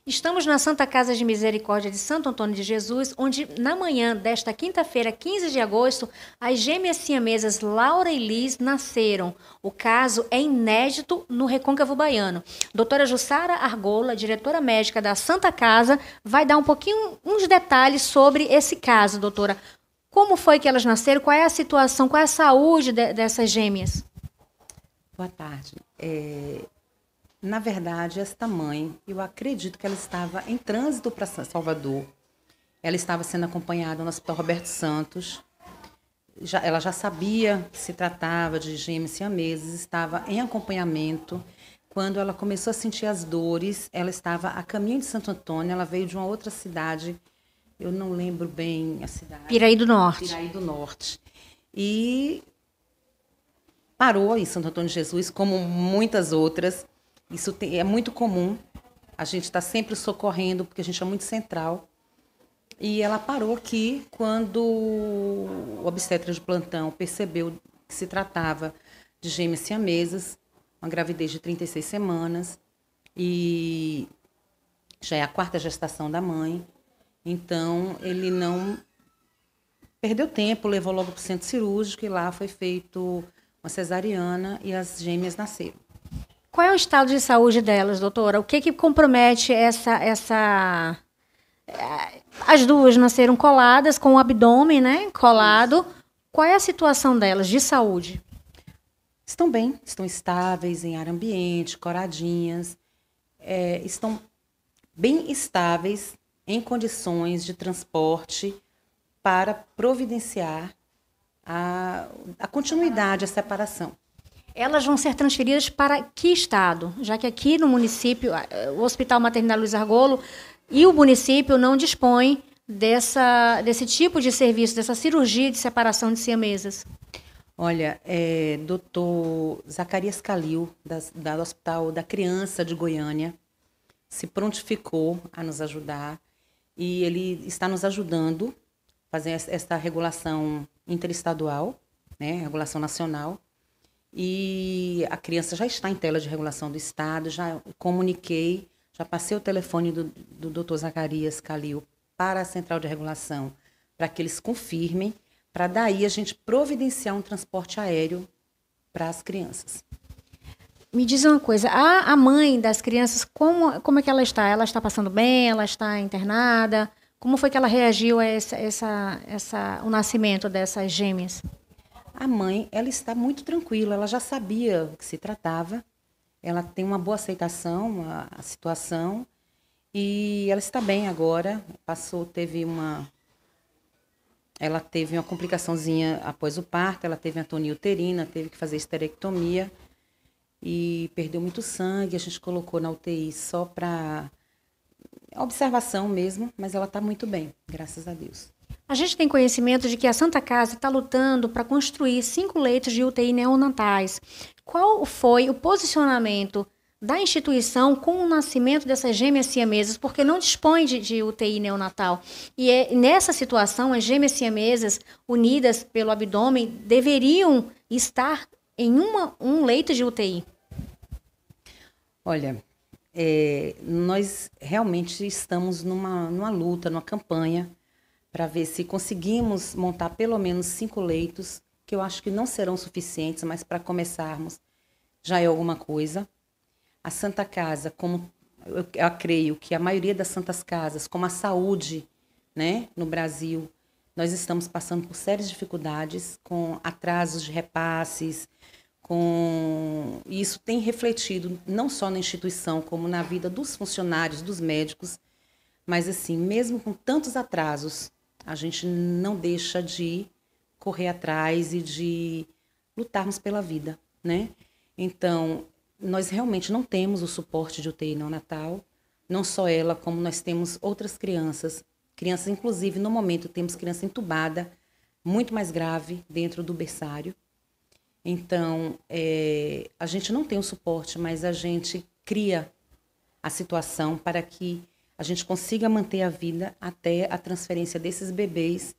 Estamos na Santa Casa de Misericórdia de Santo Antônio de Jesus, onde na manhã desta quinta-feira, 15 de agosto, as gêmeas siamesas Laura e Liz nasceram. O caso é inédito no Recôncavo Baiano. Doutora Jussara Argola, diretora médica da Santa Casa, vai dar uns detalhes sobre esse caso, doutora. Como foi que elas nasceram? Qual é a situação? Qual é a saúde dessas gêmeas? Boa tarde. Na verdade, esta mãe, eu acredito que ela estava em trânsito para Salvador. Ela estava sendo acompanhada no Hospital Roberto Santos. Ela já sabia que se tratava de gêmeos siameses, estava em acompanhamento. Quando ela começou a sentir as dores, ela estava a caminho de Santo Antônio, ela veio de uma outra cidade, eu não lembro bem a cidade. Piraí do Norte. Piraí do Norte. E parou em Santo Antônio de Jesus, como muitas outras. Isso é muito comum, a gente está sempre socorrendo, porque a gente é muito central. E ela parou aqui quando o obstetra de plantão percebeu que se tratava de gêmeas siamesas, uma gravidez de 36 semanas, e já é a quarta gestação da mãe. Então, ele não perdeu tempo, levou logo para o centro cirúrgico, e lá foi feito uma cesariana e as gêmeas nasceram. Qual é o estado de saúde delas, doutora? O que compromete essa... As duas nasceram coladas, com o abdômen, né, colado. Isso. Qual é a situação delas de saúde? Estão bem, estão estáveis em ar ambiente, coradinhas. Estão bem estáveis em condições de transporte para providenciar a continuidade, a separação. Elas vão ser transferidas para que estado? Já que aqui no município, o Hospital Maternidade Luiz Argolo e o município não dispõem desse tipo de serviço, dessa cirurgia de separação de siamesas. Olha, doutor Zacarias Calil, do Hospital da Criança de Goiânia, se prontificou a nos ajudar e ele está nos ajudando a fazer esta regulação interestadual, né, regulação nacional. E a criança já está em tela de regulação do Estado, já comuniquei, já passei o telefone do Dr. Zacarias Calil para a Central de Regulação, para que eles confirmem, para daí a gente providenciar um transporte aéreo para as crianças. Me diz uma coisa, a mãe das crianças, como é que ela está? Ela está passando bem? Ela está internada? Como foi que ela reagiu a o nascimento dessas gêmeas? A mãe, ela está muito tranquila, ela já sabia o que se tratava, ela tem uma boa aceitação à situação e ela está bem agora. Ela teve uma complicaçãozinha após o parto, ela teve atonia uterina, teve que fazer esterectomia e perdeu muito sangue. A gente colocou na UTI só para observação mesmo, mas ela está muito bem, graças a Deus. A gente tem conhecimento de que a Santa Casa está lutando para construir 5 leitos de UTI neonatais. Qual foi o posicionamento da instituição com o nascimento dessas gêmeas siamesas? Porque não dispõe de UTI neonatal. E nessa situação, as gêmeas siamesas, unidas pelo abdômen, deveriam estar em um leito de UTI. Olha, nós realmente estamos numa luta, numa campanha, para ver se conseguimos montar pelo menos 5 leitos, que eu acho que não serão suficientes, mas para começarmos já é alguma coisa. A Santa Casa, como eu creio que a maioria das Santas Casas, como a saúde, né, no Brasil, nós estamos passando por sérias dificuldades, com atrasos de repasses, e isso tem refletido não só na instituição, como na vida dos funcionários, dos médicos, mas assim, mesmo com tantos atrasos, a gente não deixa de correr atrás e de lutarmos pela vida, né? Então, nós realmente não temos o suporte de UTI neonatal, não só ela, como nós temos outras crianças, inclusive, no momento, temos criança entubada, muito mais grave, dentro do berçário. Então, a gente não tem o suporte, mas a gente cria a situação para que a gente consiga manter a vida até a transferência desses bebês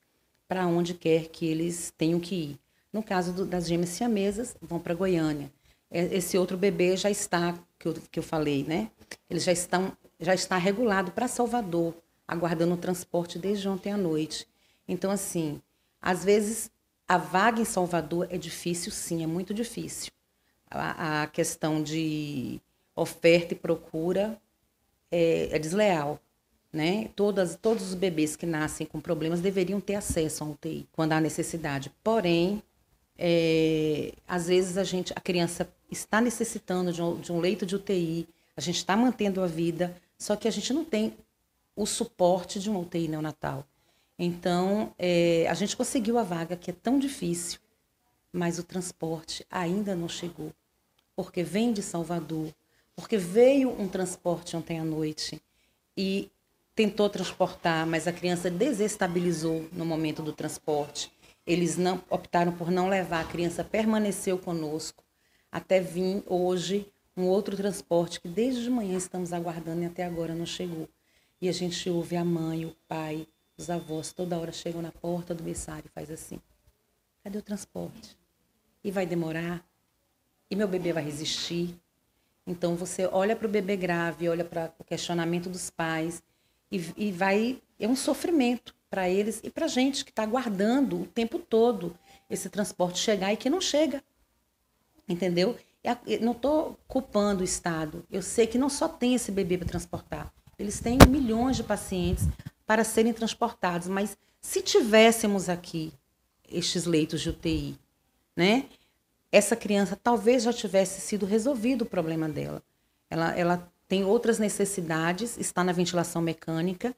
para onde quer que eles tenham que ir. No caso das gêmeas siamesas, vão para Goiânia. Esse outro bebê já está, que eu falei, né? Eles já estão já está regulado para Salvador, aguardando o transporte desde ontem à noite. Então, assim, às vezes a vaga em Salvador é difícil, sim, é muito difícil. A questão de oferta e procura é desleal, né? Todos os bebês que nascem com problemas deveriam ter acesso a um UTI quando há necessidade. Porém, às vezes a criança está necessitando de um leito de UTI, a gente está mantendo a vida, só que a gente não tem o suporte de uma UTI neonatal. Então, a gente conseguiu a vaga, que é tão difícil, mas o transporte ainda não chegou, porque vem de Salvador, porque veio um transporte ontem à noite e tentou transportar, mas a criança desestabilizou no momento do transporte. Eles não optaram por não levar, a criança permaneceu conosco até vir hoje um outro transporte que desde de manhã estamos aguardando e até agora não chegou. E a gente ouve a mãe, o pai, os avós, toda hora chegam na porta do berçário e faz assim: cadê o transporte? E vai demorar? E meu bebê vai resistir? Então você olha para o bebê grave, olha para o questionamento dos pais e é um sofrimento para eles e para a gente que está aguardando o tempo todo esse transporte chegar e que não chega, entendeu? Eu não estou culpando o Estado, eu sei que não só tem esse bebê para transportar, eles têm milhões de pacientes para serem transportados, mas se tivéssemos aqui estes leitos de UTI, né? Essa criança talvez já tivesse sido resolvido o problema dela. Ela tem outras necessidades, está na ventilação mecânica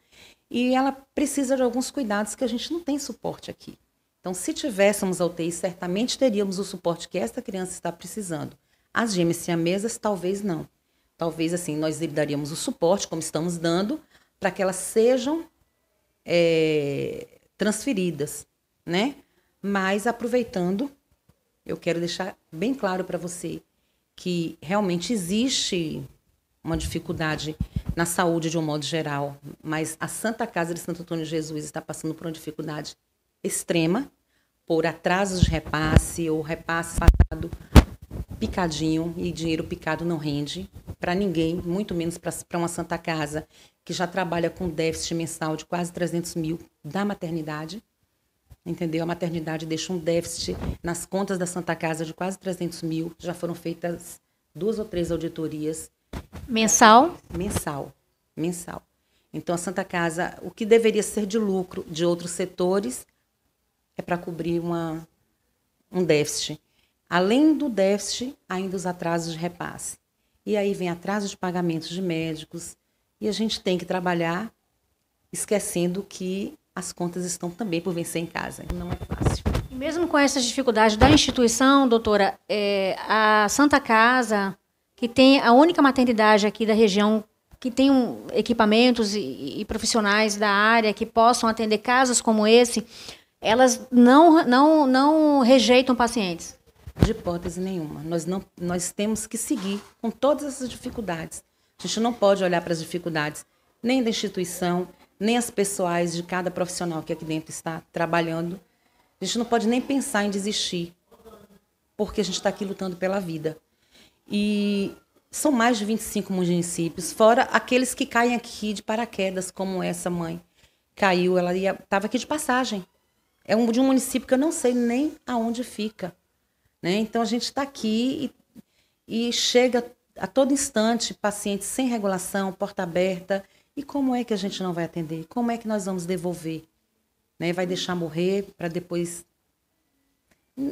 e ela precisa de alguns cuidados que a gente não tem suporte aqui. Então, se tivéssemos a UTI, certamente teríamos o suporte que esta criança está precisando. As gêmeas siamesas, talvez não. Talvez, assim, nós daríamos o suporte, como estamos dando, para que elas sejam transferidas, né? Mas, aproveitando, eu quero deixar bem claro para você que realmente existe uma dificuldade na saúde de um modo geral, mas a Santa Casa de Santo Antônio de Jesus está passando por uma dificuldade extrema, por atrasos de repasse ou repasse passado picadinho, e dinheiro picado não rende para ninguém, muito menos para uma Santa Casa que já trabalha com déficit mensal de quase 300 mil da maternidade. Entendeu? A maternidade deixa um déficit nas contas da Santa Casa de quase 300 mil. Já foram feitas 2 ou 3 auditorias. Mensal? Mensal. Então, a Santa Casa, o que deveria ser de lucro de outros setores, é para cobrir um déficit. Além do déficit, ainda os atrasos de repasse. E aí vem atraso de pagamentos de médicos. E a gente tem que trabalhar esquecendo que as contas estão também por vencer em casa. Não é fácil. E mesmo com essas dificuldades da instituição, doutora, a Santa Casa, que tem a única maternidade aqui da região, que tem equipamentos e profissionais da área que possam atender casos como esse, elas não rejeitam pacientes? De hipótese nenhuma. Nós temos que seguir com todas essas dificuldades. A gente não pode olhar para as dificuldades nem da instituição, nem as pessoais de cada profissional que aqui dentro está trabalhando. A gente não pode nem pensar em desistir, porque a gente está aqui lutando pela vida. E são mais de 25 municípios, fora aqueles que caem aqui de paraquedas, como essa mãe caiu, ela estava aqui de passagem. É de um município que eu não sei nem aonde fica, né? Então a gente está aqui e chega a todo instante pacientes sem regulação, porta aberta. E como é que a gente não vai atender? Como é que nós vamos devolver? Né? Vai deixar morrer para depois...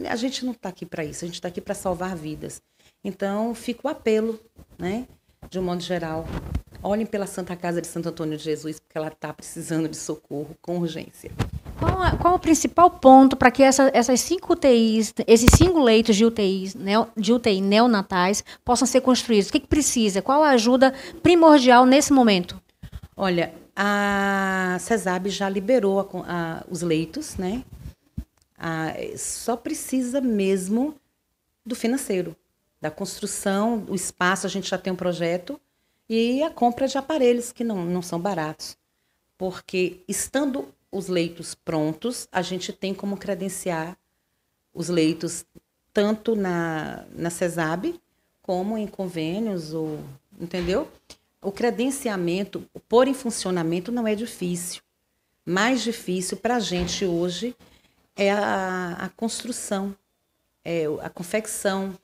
A gente não está aqui para isso, a gente está aqui para salvar vidas. Então, fica o apelo, né? De um modo geral. Olhem pela Santa Casa de Santo Antônio de Jesus, porque ela está precisando de socorro com urgência. Qual o principal ponto para que essas 5 UTIs, esses 5 leitos de UTI neonatais possam ser construídos? O que precisa? Qual a ajuda primordial nesse momento? Olha, a CESAB já liberou os leitos, né? Só precisa mesmo do financeiro, da construção, o espaço. A gente já tem um projeto e a compra de aparelhos que não são baratos, porque estando os leitos prontos, a gente tem como credenciar os leitos tanto na CESAB como em convênios, entendeu? o credenciamento, pôr em funcionamento não é difícil. Mais difícil para a gente hoje é a construção, a confecção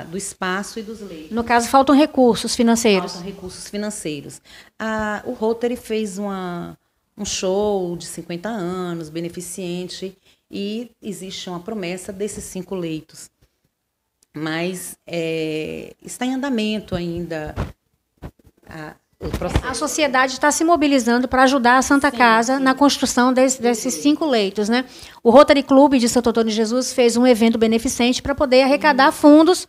do espaço e dos leitos. No caso, faltam recursos financeiros. Faltam recursos financeiros. O Rotary fez um show de 50 anos, beneficente, e existe uma promessa desses 5 leitos. Mas está em andamento ainda o processo. A sociedade está se mobilizando para ajudar a Santa Casa na construção desses 5 leitos, né? O Rotary Club de Santo Antônio de Jesus fez um evento beneficente para poder arrecadar fundos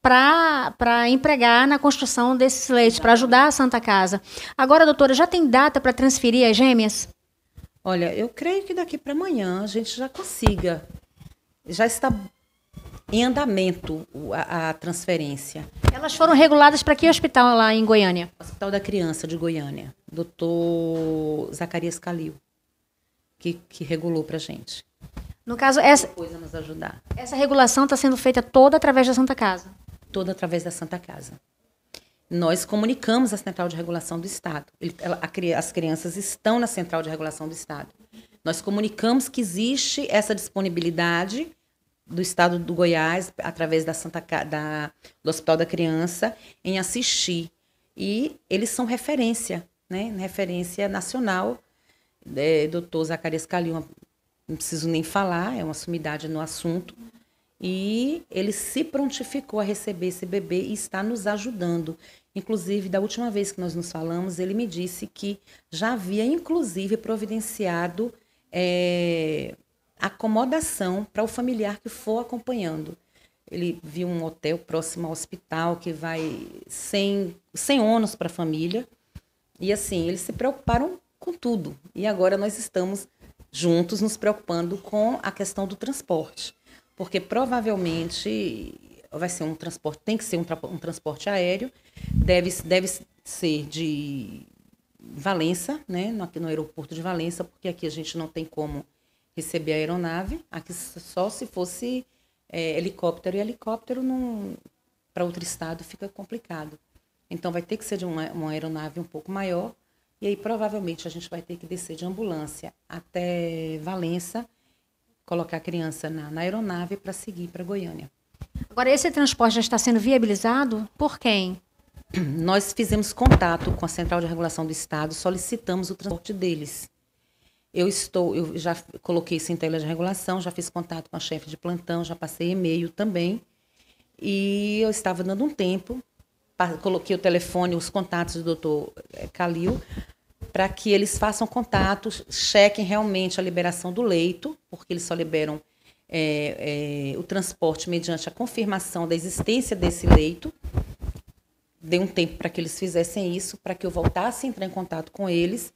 para empregar na construção desses leitos, para ajudar a Santa Casa. Agora, doutora, já tem data para transferir as gêmeas? Olha, eu creio que daqui para amanhã a gente já consiga. Já está em andamento a transferência. Elas foram reguladas para que hospital lá em Goiânia? Hospital da Criança de Goiânia, doutor Zacarias Calil, que regulou para a gente. No caso, Depois a nos ajudar. Essa regulação está sendo feita toda através da Santa Casa? Toda através da Santa Casa. Nós comunicamos a Central de Regulação do Estado. As crianças estão na Central de Regulação do Estado. Nós comunicamos que existe essa disponibilidade do Estado do Goiás, através da do Hospital da Criança, em assistir. E eles são referência, né? Referência nacional. Doutor Zacarias Calil, não preciso nem falar, é uma sumidade no assunto. E ele se prontificou a receber esse bebê e está nos ajudando. Inclusive, da última vez que nós nos falamos, ele me disse que já havia, inclusive, providenciado acomodação para o familiar que for acompanhando. Ele viu um hotel próximo ao hospital que vai sem ônus para a família. E assim, eles se preocuparam com tudo. E agora nós estamos juntos nos preocupando com a questão do transporte. Porque provavelmente vai ser um transporte, tem que ser um transporte aéreo, deve ser de Valença, né, no aeroporto de Valença, porque aqui a gente não tem como receber a aeronave, aqui só se fosse helicóptero, e helicóptero para outro estado fica complicado. Então vai ter que ser de uma aeronave um pouco maior, e aí provavelmente a gente vai ter que descer de ambulância até Valença, colocar a criança na aeronave para seguir para Goiânia. Agora, esse transporte já está sendo viabilizado por quem? Nós fizemos contato com a Central de Regulação do Estado, solicitamos o transporte deles. Eu já coloquei isso em tela de regulação, já fiz contato com a chefe de plantão, já passei e-mail também. E eu estava dando um tempo, coloquei o telefone, os contatos do doutor Calil, para que eles façam contatos, chequem realmente a liberação do leito, porque eles só liberam o transporte mediante a confirmação da existência desse leito. Dei um tempo para que eles fizessem isso, para que eu voltasse a entrar em contato com eles,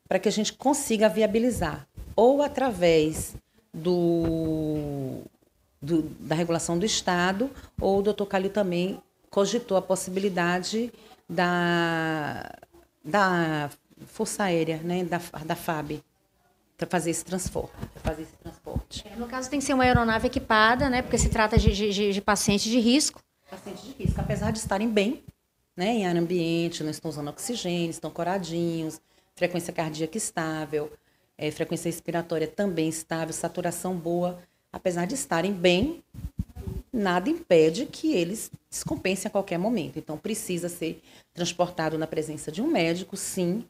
para que a gente consiga viabilizar, ou através da regulação do Estado, ou o doutor Calil também cogitou a possibilidade da Força Aérea, né, da FAB, para fazer esse transporte. No caso, tem que ser uma aeronave equipada, né, porque se trata de pacientes de risco. Pacientes de risco, apesar de estarem bem, né, em ar ambiente, não estão usando oxigênio, estão coradinhos, frequência cardíaca estável, frequência respiratória também estável, saturação boa. Apesar de estarem bem, nada impede que eles descompensem a qualquer momento. Então, precisa ser transportado na presença de um médico, sim.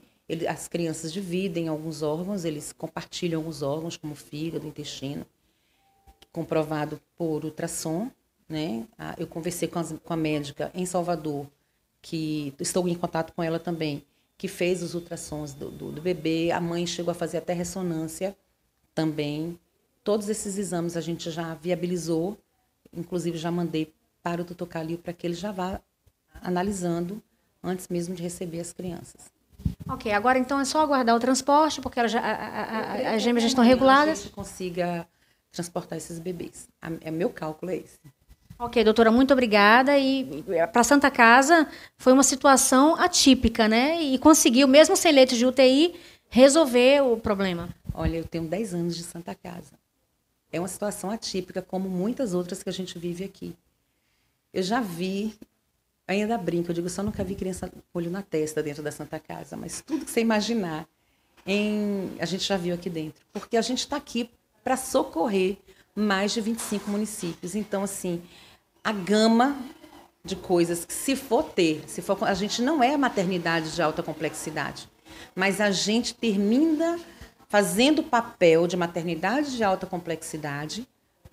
As crianças dividem alguns órgãos, eles compartilham alguns órgãos, como fígado, intestino, comprovado por ultrassom, né? Eu conversei com a médica em Salvador, que estou em contato com ela também, que fez os ultrassons do bebê. A mãe chegou a fazer até ressonância também. Todos esses exames a gente já viabilizou, inclusive já mandei para o doutor Calil para que ele já vá analisando antes mesmo de receber as crianças. Ok, agora então é só aguardar o transporte, porque as gêmeas já estão reguladas. A gente consiga transportar esses bebês. Meu cálculo é esse. Ok, doutora, muito obrigada. E para a Santa Casa foi uma situação atípica, né? E conseguiu, mesmo sem leitos de UTI, resolver o problema. Olha, eu tenho 10 anos de Santa Casa. É uma situação atípica, como muitas outras que a gente vive aqui. Eu já vi ainda brinco, eu digo, só nunca vi criança com olho na testa dentro da Santa Casa, mas tudo que você imaginar, a gente já viu aqui dentro. Porque a gente está aqui para socorrer mais de 25 municípios. Então, assim, a gama de coisas que a gente não é maternidade de alta complexidade, mas a gente termina fazendo o papel de maternidade de alta complexidade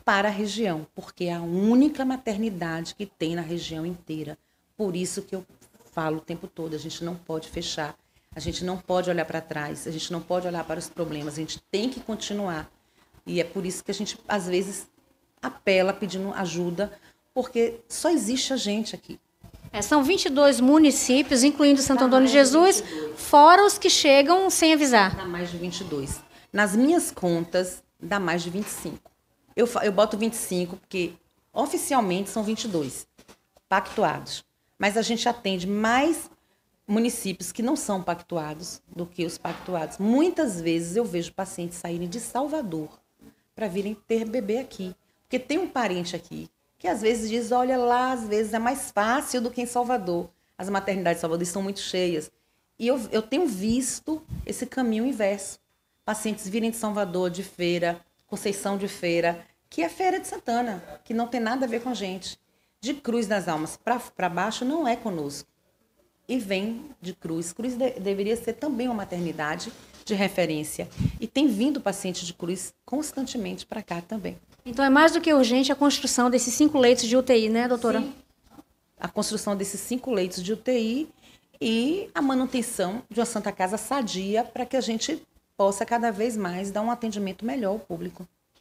para a região, porque é a única maternidade que tem na região inteira. Por isso que eu falo o tempo todo, a gente não pode fechar, a gente não pode olhar para trás, a gente não pode olhar para os problemas, a gente tem que continuar. E é por isso que a gente, às vezes, apela pedindo ajuda, porque só existe a gente aqui. São 22 municípios, incluindo Santo Antônio de Jesus, fora os que chegam sem avisar. Dá mais de 22. Nas minhas contas, dá mais de 25. Eu boto 25 porque oficialmente são 22 pactuados. Mas a gente atende mais municípios que não são pactuados do que os pactuados. Muitas vezes eu vejo pacientes saírem de Salvador para virem ter bebê aqui. Porque tem um parente aqui que às vezes diz, olha lá, às vezes é mais fácil do que em Salvador. As maternidades de Salvador estão muito cheias. E eu tenho visto esse caminho inverso. Pacientes virem de Salvador, de Feira, Conceição de Feira, que é Feira de Santana, que não tem nada a ver com a gente. De Cruz das Almas para baixo não é conosco. E vem de Cruz. Cruz deveria ser também uma maternidade de referência. E tem vindo paciente de Cruz constantemente para cá também. Então é mais do que urgente a construção desses 5 leitos de UTI, né, doutora? Sim. A construção desses 5 leitos de UTI e a manutenção de uma Santa Casa sadia para que a gente possa cada vez mais dar um atendimento melhor ao público.